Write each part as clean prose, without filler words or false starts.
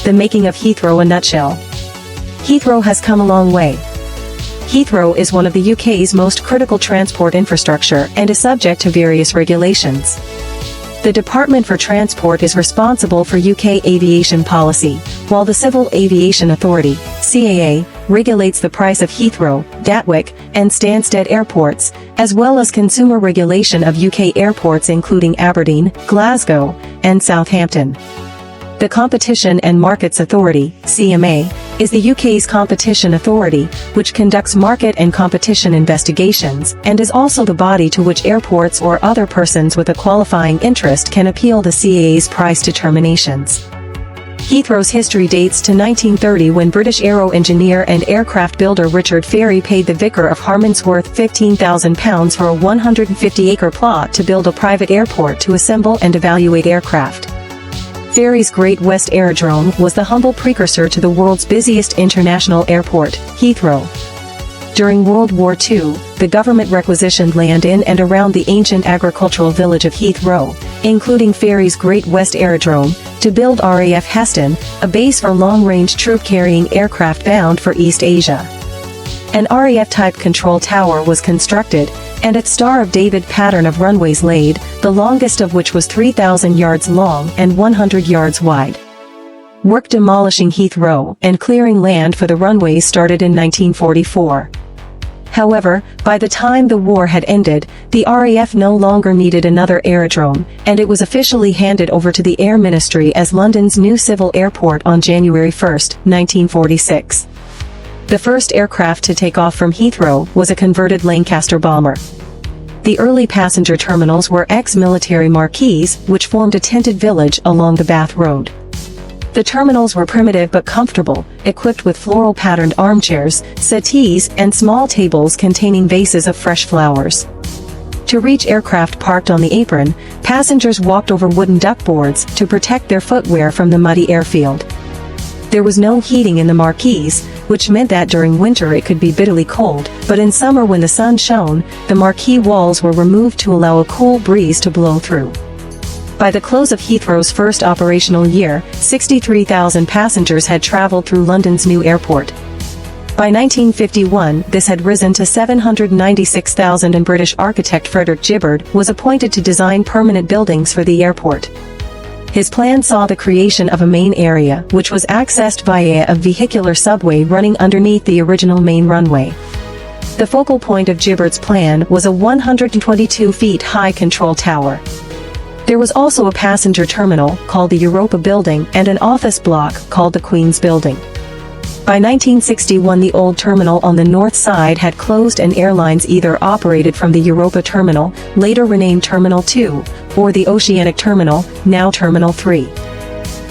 The making of Heathrow: a nutshell. Heathrow has come a long way. Heathrow is one of the UK's most critical transport infrastructure and is subject to various regulations. The Department for Transport is responsible for UK aviation policy, while the Civil Aviation Authority, CAA, regulates the price of Heathrow, Gatwick, and Stansted airports, as well as consumer regulation of UK airports including Aberdeen, Glasgow, and Southampton. The Competition and Markets Authority, CMA, is the UK's competition authority, which conducts market and competition investigations, and is also the body to which airports or other persons with a qualifying interest can appeal the CAA's price determinations. Heathrow's history dates to 1930 when British aero engineer and aircraft builder Richard Fairey paid the Vicar of Harmondsworth £15,000 for a 150-acre plot to build a private airport to assemble and evaluate aircraft. Fairey's Great West Aerodrome was the humble precursor to the world's busiest international airport, Heathrow. During World War II, the government requisitioned land in and around the ancient agricultural village of Heath Row, including Fairey's Great West Aerodrome, to build RAF Heston, a base for long-range troop-carrying aircraft bound for East Asia. An RAF-type control tower was constructed, and its Star of David pattern of runways laid, the longest of which was 3,000 yards long and 100 yards wide. Work demolishing Heath Row and clearing land for the runways started in 1944. However, by the time the war had ended, the RAF no longer needed another aerodrome, and it was officially handed over to the Air Ministry as London's new civil airport on January 1, 1946. The first aircraft to take off from Heathrow was a converted Lancaster bomber. The early passenger terminals were ex-military marquees, which formed a tented village along the Bath Road. The terminals were primitive but comfortable, equipped with floral-patterned armchairs, settees, and small tables containing vases of fresh flowers. To reach aircraft parked on the apron, passengers walked over wooden duckboards to protect their footwear from the muddy airfield. There was no heating in the marquees, which meant that during winter it could be bitterly cold, but in summer when the sun shone, the marquee walls were removed to allow a cool breeze to blow through. By the close of Heathrow's first operational year, 63,000 passengers had traveled through London's new airport. By 1951, this had risen to 796,000 and British architect Frederick Gibbard was appointed to design permanent buildings for the airport. His plan saw the creation of a main area, which was accessed via a vehicular subway running underneath the original main runway. The focal point of Gibbard's plan was a 122 feet high control tower. There was also a passenger terminal, called the Europa Building, and an office block, called the Queen's Building. By 1961 the old terminal on the north side had closed and Airlines either operated from the Europa Terminal, later renamed Terminal 2, or the Oceanic Terminal, now Terminal 3.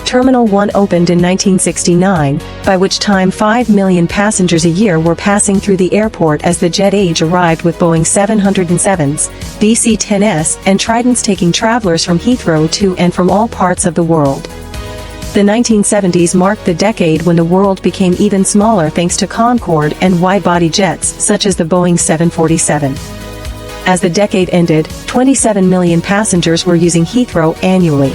Terminal 1 opened in 1969, by which time 5 million passengers a year were passing through the airport as the jet age arrived with Boeing 707s, DC-10s, and Tridents taking travelers from Heathrow to and from all parts of the world. The 1970s marked the decade when the world became even smaller thanks to Concorde and wide-body jets such as the Boeing 747. As the decade ended, 27 million passengers were using Heathrow annually.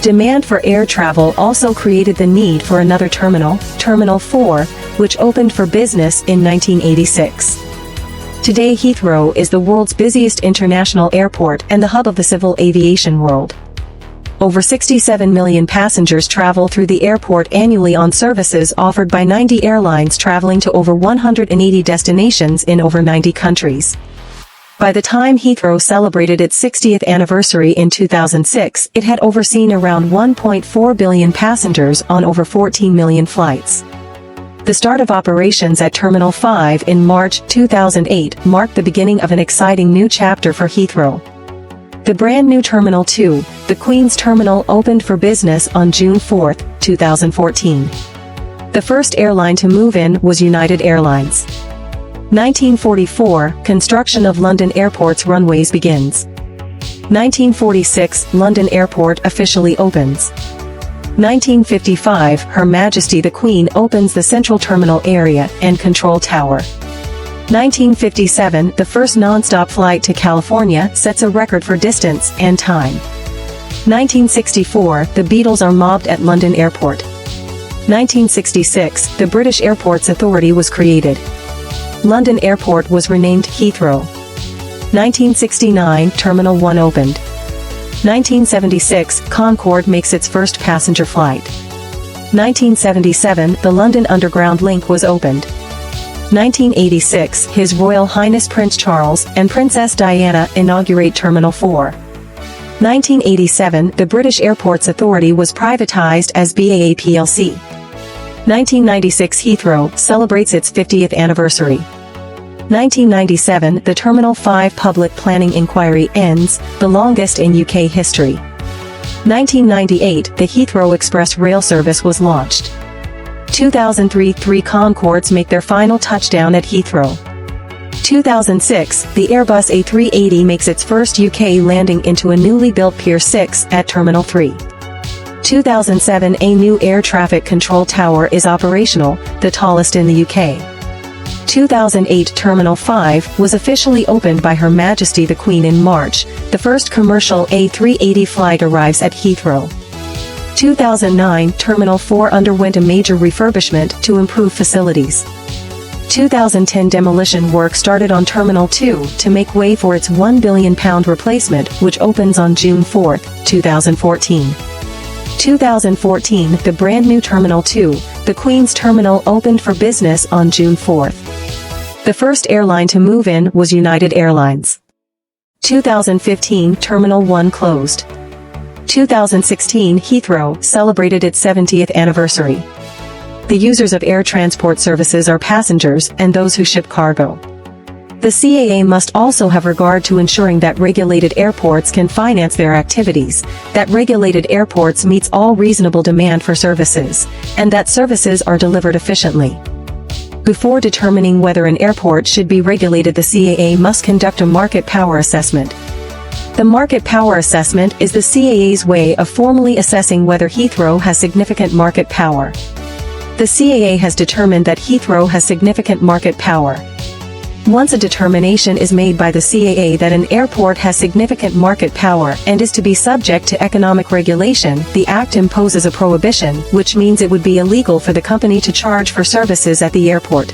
Demand for air travel also created the need for another terminal, Terminal 4, which opened for business in 1986. Today Heathrow is the world's busiest international airport and the hub of the civil aviation world. Over 67 million passengers travel through the airport annually on services offered by 90 airlines traveling to over 180 destinations in over 90 countries. By the time Heathrow celebrated its 60th anniversary in 2006, it had overseen around 1.4 billion passengers on over 14 million flights. The start of operations at Terminal 5 in March 2008 marked the beginning of an exciting new chapter for Heathrow. The brand new Terminal 2, the Queen's Terminal, opened for business on June 4, 2014. The first airline to move in was United Airlines. 1944, construction of London Airport's runways begins. 1946, London Airport officially opens. 1955, Her Majesty the Queen opens the Central Terminal area and Control Tower. 1957, the first non-stop flight to California sets a record for distance and time. 1964, the Beatles are mobbed at London Airport. 1966, the British Airports Authority was created. London Airport was renamed Heathrow. 1969, Terminal 1 opened. 1976, Concorde makes its first passenger flight. 1977, the London Underground Link was opened. 1986, His Royal Highness Prince Charles and Princess Diana inaugurate Terminal 4. 1987, the British Airports Authority was privatized as BAA plc. 1996, Heathrow celebrates its 50th anniversary. 1997, the Terminal 5 public planning inquiry ends, the longest in UK history. 1998, the Heathrow Express rail service was launched. 2003, 3 Concordes make their final touchdown at Heathrow. 2006, the Airbus A380 makes its first UK landing into a newly built Pier 6 at Terminal 3. 2007, a new air traffic control tower is operational, the tallest in the UK. 2008, Terminal 5 was officially opened by Her Majesty the Queen in March. The first commercial A380 flight arrives at Heathrow. 2009, Terminal 4 underwent a major refurbishment to improve facilities. 2010, demolition work started on Terminal 2 to make way for its £1 billion replacement, which opens on June 4, 2014. 2014, the brand new Terminal 2, the Queen's Terminal, opened for business on June 4. The first airline to move in was United Airlines. 2015, Terminal 1 closed. 2016, Heathrow celebrated its 70th anniversary. The users of air transport services are passengers and those who ship cargo. The CAA must also have regard to ensuring that regulated airports can finance their activities, that regulated airports meets all reasonable demand for services, and that services are delivered efficiently. Before determining whether an airport should be regulated, the CAA must conduct a market power assessment. The market power assessment is the CAA's way of formally assessing whether Heathrow has significant market power. The CAA has determined that Heathrow has significant market power. Once a determination is made by the CAA that an airport has significant market power and is to be subject to economic regulation, the Act imposes a prohibition, which means it would be illegal for the company to charge for services at the airport.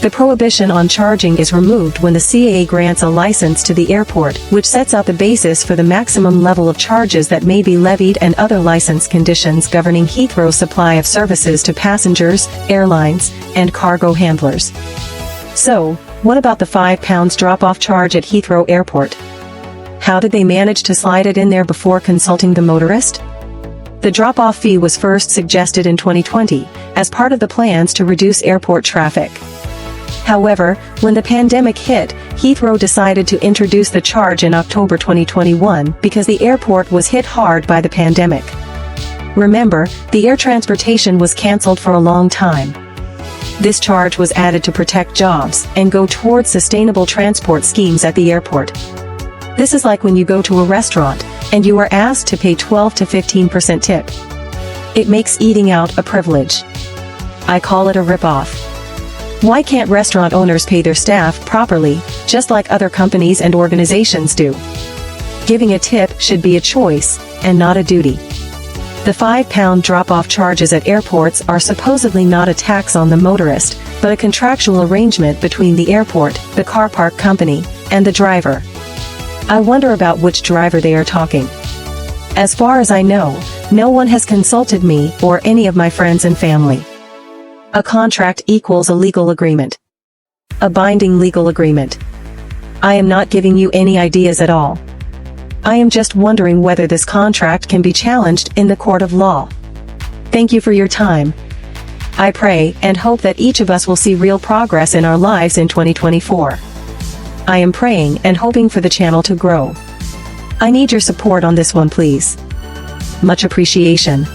The prohibition on charging is removed when the CAA grants a license to the airport, which sets out the basis for the maximum level of charges that may be levied and other license conditions governing Heathrow's supply of services to passengers, airlines, and cargo handlers. So, what about the £5 drop-off charge at Heathrow Airport? How did they manage to slide it in there before consulting the motorist? The drop-off fee was first suggested in 2020, as part of the plans to reduce airport traffic. However, when the pandemic hit, Heathrow decided to introduce the charge in October 2021 because the airport was hit hard by the pandemic. Remember, the air transportation was cancelled for a long time. This charge was added to protect jobs and go towards sustainable transport schemes at the airport. This is like when you go to a restaurant and you are asked to pay 12 to 15% tip. It makes eating out a privilege. I call it a rip-off. Why can't restaurant owners pay their staff properly, just like other companies and organizations do? Giving a tip should be a choice, and not a duty. The £5 drop-off charges at airports are supposedly not a tax on the motorist, but a contractual arrangement between the airport, the car park company, and the driver. I wonder about which driver they are talking. As far as I know, no one has consulted me or any of my friends and family. A contract equals a legal agreement. A binding legal agreement. I am not giving you any ideas at all. I am just wondering whether this contract can be challenged in the court of law. Thank you for your time. I pray and hope that each of us will see real progress in our lives in 2024. I am praying and hoping for the channel to grow. I need your support on this one, please. Much appreciation.